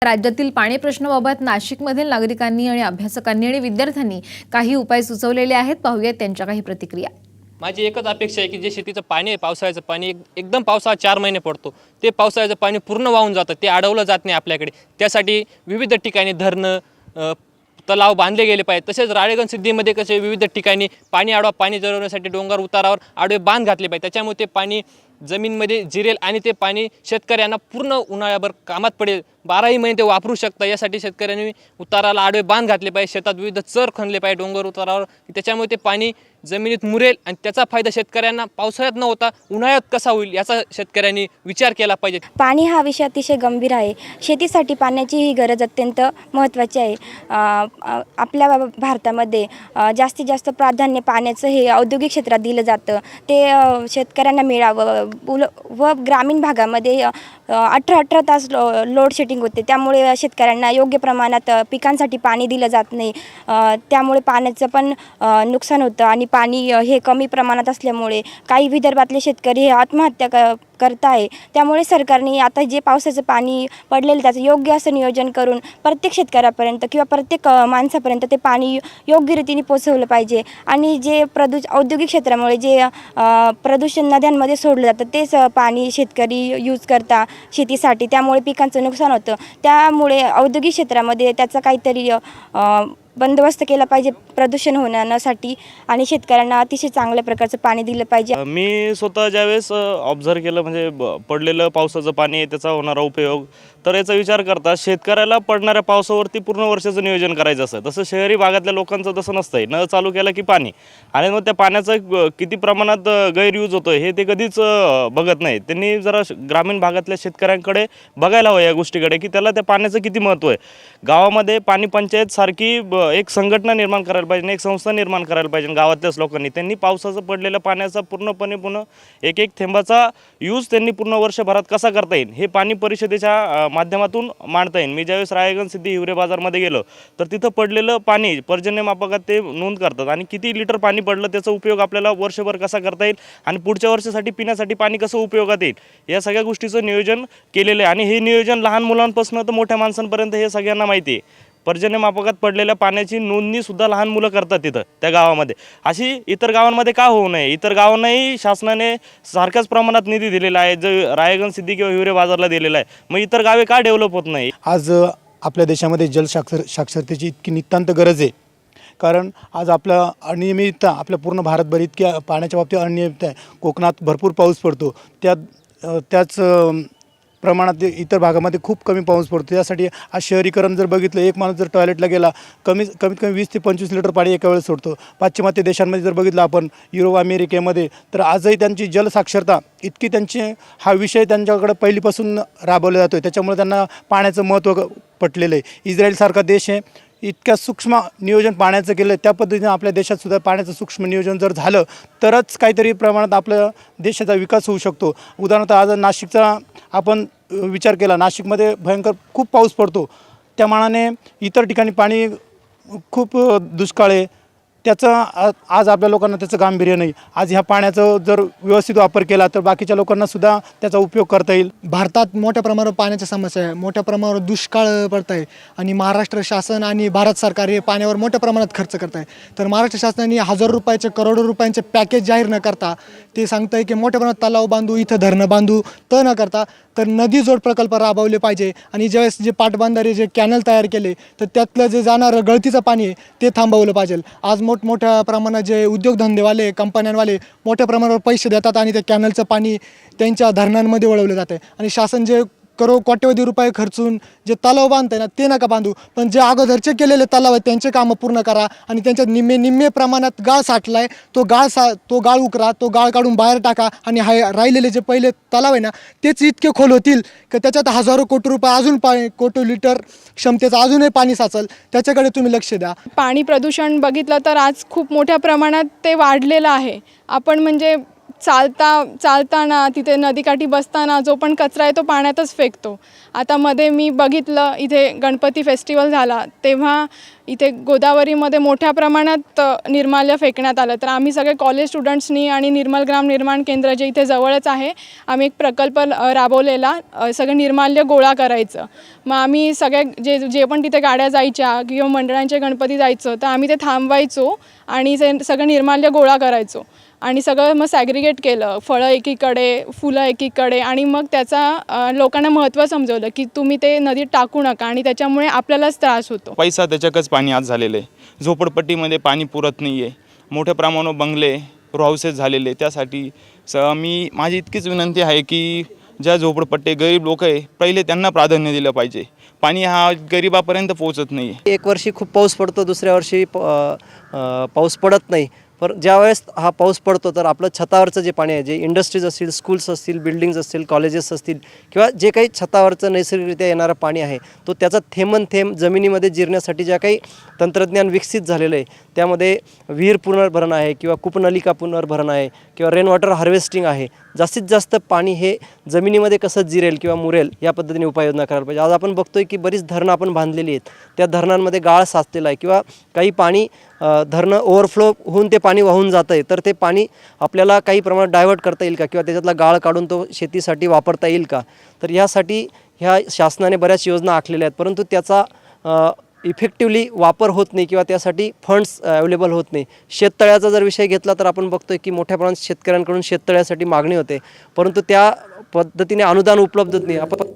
राज्यातील पाणी प्रश्नाबाबत नाशिकमधील नागरिकांनी आणि अभ्यासकांनी आणि विद्यार्थ्यांनी काही उपाय सुचवलेले आहेत। पाहूयात त्यांच्या काही प्रतिक्रिया। माझी एकच अपेक्षा आहे की जे शेतीचं पाणी आहे, पावसाळ्याचं पाणी एकदम पावसाळा 4 महिने पडतो, ते पावसाळ्याचं पाणी पूर्ण वाहून जातं, ते अडवलं जात नाही आपल्याकडे। त्यासाठी विविध ठिकाणी धरणं तलाव बांधले गेले पाहिजेत। तसेच राळेगण सिद्धीमध्ये कसे विविध ठिकाणी पाणी अडवा पाणी जिरवण्यासाठी डोंगर उतारावर आडवे बांध घातले पाहिजे, त्याच्यामुळे ते पाणी जमीनमध्ये जिरेल आणि ते पाणी शेतकऱ्यांना पूर्ण उन्हाळ्याभर कामात पडेल, 12ही महिने ते वापरू शकता। यासाठी शेतकऱ्यांनी उताराला आडवे बांध घातले पाहिजे, शेतात विविध चर खणले पाहिजे डोंगर उतारावर, त्याच्यामुळे ते पाणी जमिनीत मुरेल आणि त्याचा फायदा शेतकऱ्यांना पावसाळ्यात न होता उन्हाळ्यात कसा होईल याचा शेतकऱ्यांनी विचार केला पाहिजे। पाणी हा विषय अतिशय गंभीर आहे। शेतीसाठी पाण्याची ही गरज अत्यंत महत्त्वाची आहे। आपल्या भारतामध्ये जास्तीत जास्त प्राधान्य पाण्याचं हे औद्योगिक क्षेत्रात दिलं जातं, ते शेतकऱ्यांना मिळावं व ग्रामीण भागामध्ये 18 तास लोड शेडिंग होते, त्यामुळे शेतकऱ्यांना योग्य प्रमाणात पिकांसाठी पाणी दिलं जात नाही। त्यामुळे पाण्याचं पण नुकसान होतं आणि पाणी हे कमी प्रमाणात असल्यामुळे काही विदर्भातले शेतकरी हे आत्महत्या करत आहे। त्यामुळे सरकारने आता जे पावसाचं पाणी पडलेलं त्याचं योग्य असं नियोजन करून प्रत्येक शेतकऱ्यापर्यंत किंवा प्रत्येक माणसापर्यंत ते पाणी योग्य रीतीने पोचवलं पाहिजे। आणि जे औद्योगिक क्षेत्रामुळे जे प्रदूषण नद्यांमध्ये सोडलं जातं तेच पाणी शेतकरी यूज करता शेतीसाठी, त्यामुळे पिकांचं नुकसान होतं। त्यामुळे औद्योगिक क्षेत्रामध्ये त्याचा काहीतरी बंदोबस्त केला पाहिजे प्रदूषण होण्यासाठी आणि शेतकऱ्यांना अतिशय चांगल्या प्रकारचं पाणी दिलं पाहिजे। मी स्वतः ज्यावेळेस ऑब्झर्व केलं म्हणजे पडलेलं पावसाचं पाणी त्याचा होणारा उपयोग, तर याचा विचार करता शेतकऱ्याला पडणाऱ्या पावसावरती पूर्ण वर्षाचं नियोजन करायचं असतं। तसं शहरी भागातल्या लोकांचं तसं नसतंय, नळ चालू केला की पाणी, आणि मग त्या पाण्याचा किती प्रमाणात गैरयूज होतो हे ते कधीच बघत नाही। त्यांनी जरा ग्रामीण भागातल्या शेतकऱ्यांकडे बघायला हवं या गोष्टीकडे की त्याला त्या पाण्याचं किती महत्त्व आहे। गावामध्ये पाणी पंचायत सारखी एक संघटना निर्माण करायला पाहिजे, एक संस्था निर्माण करायला पाहिजे गावातल्याच लोकांनी। त्यांनी पावसाचं पडलेल्या पाण्याचा पूर्णपणे एक थेंबाचा यूज त्यांनी पूर्ण वर्षभरात कसा करता येईल हे पाणी परिषदेच्या माध्यमातून मांडता येईल। मी ज्यावेळेस राळेगण सिद्धी हिवरे बाजारमध्ये गेलो तर तिथं पडलेलं पाणी पर्जन्यमापकात ते नोंद करतात आणि किती लिटर पाणी पडलं त्याचा उपयोग आपल्याला वर्षभर कसा करता येईल आणि पुढच्या वर्षासाठी पिण्यासाठी पाणी कसं उपयोगात येईल या सगळ्या गोष्टीचं नियोजन केलेलं आहे। आणि हे नियोजन लहान मुलांपासून तर मोठ्या माणसांपर्यंत हे सगळ्यांना माहिती आहे। पर्जन्यमापकात पडलेल्या पाण्याची नोंदणी सुद्धा लहान मुलं करतात तिथं त्या गावामध्ये। अशी इतर गावांमध्ये का होऊ नये? इतर गावांनाही शासनाने सारख्याच प्रमाणात निधी दिलेला आहे जो राळेगण सिद्धी किंवा हिवरे बाजारला दिलेला आहे, मग इतर गावे का डेव्हलप होत नाही? आज आपल्या देशामध्ये साक्षरतेची इतकी नितांत गरज आहे, कारण आज आपलं अनियमितता आपल्या पूर्ण भारतभर इतक्या पाण्याच्या बाबतीत अनियमितता आहे। कोकणात भरपूर पाऊस पडतो, त्याच प्रमाणात इतर भागामध्ये खूप कमी पाऊस पडतो। त्यासाठी आज शहरीकरण जर बघितलं, एक माणूस जर टॉयलेटला गेला कमीत कमी 20 ते 25 लिटर पाणी एका वेळेस सोडतो। पाश्चिमात्य देशांमध्ये जर बघितलं आपण, युरोप अमेरिकेमध्ये, तर आजही त्यांची जलसाक्षरता इतकी हा विषय त्यांच्याकडे पहिलीपासून राबवला जातो आहे, त्याच्यामुळे त्यांना पाण्याचं महत्त्व पटलेलं आहे। इस्रायलसारखा देश आहे, इतक्या सूक्ष्म नियोजन पाण्याचं केलं, त्या पद्धतीने आपल्या देशात सुद्धा पाण्याचं सूक्ष्म नियोजन जर झालं तरच काहीतरी प्रमाणात आपल्या देशाचा विकास होऊ शकतो। उदाहरणार्थ आज नाशिकचा आपण विचार केला, नाशिकमध्ये भयंकर खूप पाऊस पडतो, त्या मानाने इतर ठिकाणी पाणी खूप दुष्काळ आहे, त्याचं आज आपल्या लोकांना त्याचं गांभीर्य नाही। आज ह्या पाण्याचा जर व्यवस्थित वापर केला तर बाकीच्या लोकांनासुद्धा त्याचा उपयोग करता येईल। भारतात मोठ्या प्रमाणावर पाण्याची समस्या आहे, मोठ्या प्रमाणावर दुष्काळ पडत आहे आणि महाराष्ट्र शासन आणि भारत सरकार हे पाण्यावर मोठ्या प्रमाणात खर्च करत आहे। तर महाराष्ट्र शासनाने हजारो रुपयाचे करोडो रुपयांचे पॅकेज जाहीर न करता ते सांगत आहे की मोठ्या प्रमाणात तलाव बांधू, इथं धरणं बांधू, तर न करता तर नदी जोड प्रकल्प राबवले पाहिजे। आणि ज्यावेळेस जे पाटबंधारे जे कॅनल तयार केले तर त्यातलं जे जाणारं गळतीचं पाणी आहे ते थांबवलं पाहिजे। आज मोठमोठ्या प्रमाणात जे उद्योगधंदेवाले कंपन्यांवाले मोठ्या प्रमाणावर पैसे देतात आणि त्या कॅनलचं पाणी त्यांच्या धरणांमध्ये वळवलं जातं आणि शासन जे कोट्यवधी रुपये खर्चून जे तलाव बांधते ना ते नका बांधू, पण जे अगोदरचे केलेले तलाव आहेत त्यांचे कामं पूर्ण करा आणि त्यांच्यात निम्मे प्रमाणात गाळ साठला आहे तो गाळ उकरा, तो गाळ काढून बाहेर टाका आणि राहिलेले जे पहिले तलाव आहे ना तेच इतके खोल होतील की त्याच्यात हजारो कोटी रुपये अजून कोटी लिटर क्षमतेचं अजूनही पाणी साचल, त्याच्याकडे तुम्ही लक्ष द्या। पाणी प्रदूषण बघितलं तर आज खूप मोठ्या प्रमाणात ते वाढलेलं आहे। आपण म्हणजे चालताना तिथे नदीकाठी बसताना जो पण कचरा आहे तो पाण्यातच फेकतो। आता मध्ये मी बघितलं इथे गणपती फेस्टिवल झाला तेव्हा इथे गोदावरीमध्ये मोठ्या प्रमाणात निर्माल्य फेकण्यात आलं. तर आम्ही सगळे कॉलेज स्टुडंट्सनी आणि निर्मल ग्राम निर्माण केंद्र जे इथे जवळच आहे, आम्ही एक प्रकल्प राबवलेला सगळं निर्माल्य गोळा करायचं. मग आम्ही सगळे जे पण तिथे गाड्या जायच्या किंवा मंडळांचे गणपती जायचं तर आम्ही ते थांबवायचो आणि सगळं निर्माल्य गोळा करायचो आणि सगळं मग सॅग्रिगेट केलं, फळं एकीकडे, फुलं एकीकडे, आणि मग त्याचा लोकांना महत्त्व समजवलं की तुम्ही ते नदीत टाकू नका आणि त्याच्यामुळे आपल्यालाच त्रास होतो. पैसा त्याच्याकच पाणी आज झालेलं आहे. झोपडपट्टीमध्ये पाणी पुरत नाही आहे. मोठ्या प्रमाणावर बंगले रो हाऊसेस झालेले. त्यासाठी माझी इतकीच विनंती आहे की ज्या झोपडपट्टी गरीब लोक आहे पहिले त्यांना प्राधान्य दिलं पाहिजे. पाणी हा गरिबापर्यंत पोहोचत नाही आहे. एक वर्षी खूप पाऊस पडतो, दुसऱ्या वर्षी पाऊस पडत नाही. पण ज्यावेळेस हा पाऊस पडतो तर आपलं छतावरचं जे पाणी आहे, जे इंडस्ट्रीज असतील, स्कूल्स असतील, बिल्डिंग्स असतील, कॉलेजेस असतील किंवा जे काही छतावरचं नैसर्गिकरित्या येणारं पाणी आहे तो त्याचा थेंबन थेंब जमिनीमध्ये जिरण्यासाठी ज्या काही तंत्रज्ञान विकसित झालेलं आहे त्यामध्ये विहीर पुनर्भरण आहे किंवा कूपनलिका पुनर्भरण आहे किंवा रेन वॉटर हार्वेस्टिंग आहे. जास्तीत जास्त पाणी हे जमिनीमध्ये कसं जिरेल किंवा मुरेल या पद्धतीने उपाययोजना करायला पाहिजे. आज आपण बघतोय की बरीच धरणं आपण बांधलेली आहेत, त्या धरणांमध्ये गाळ साचलेला आहे किंवा काही पाणी धरणं ओव्हरफ्लो होऊन ते पाणी वाहून जातं आहे. तर ते पाणी आपल्याला काही प्रमाणात डायव्हर्ट करता येईल का किंवा त्याच्यातला गाळ काढून तो शेतीसाठी वापरता येईल का. तर यासाठी ह्या शासनाने बऱ्याच योजना आखलेल्या आहेत, परंतु त्याचा इफेक्टिवली वापर होत नाही किंवा त्यासाठी फंड्स अवेलेबल होत नाही. शेततळ्याचा जर विषय घेतला तर आपण बघतोय की मोठ्या प्रमाणात शेतकऱ्यांकडून शेततळ्यासाठी मागणी होते, परंतु त्या पद्धतीने अनुदान उपलब्ध होत नाही. आपण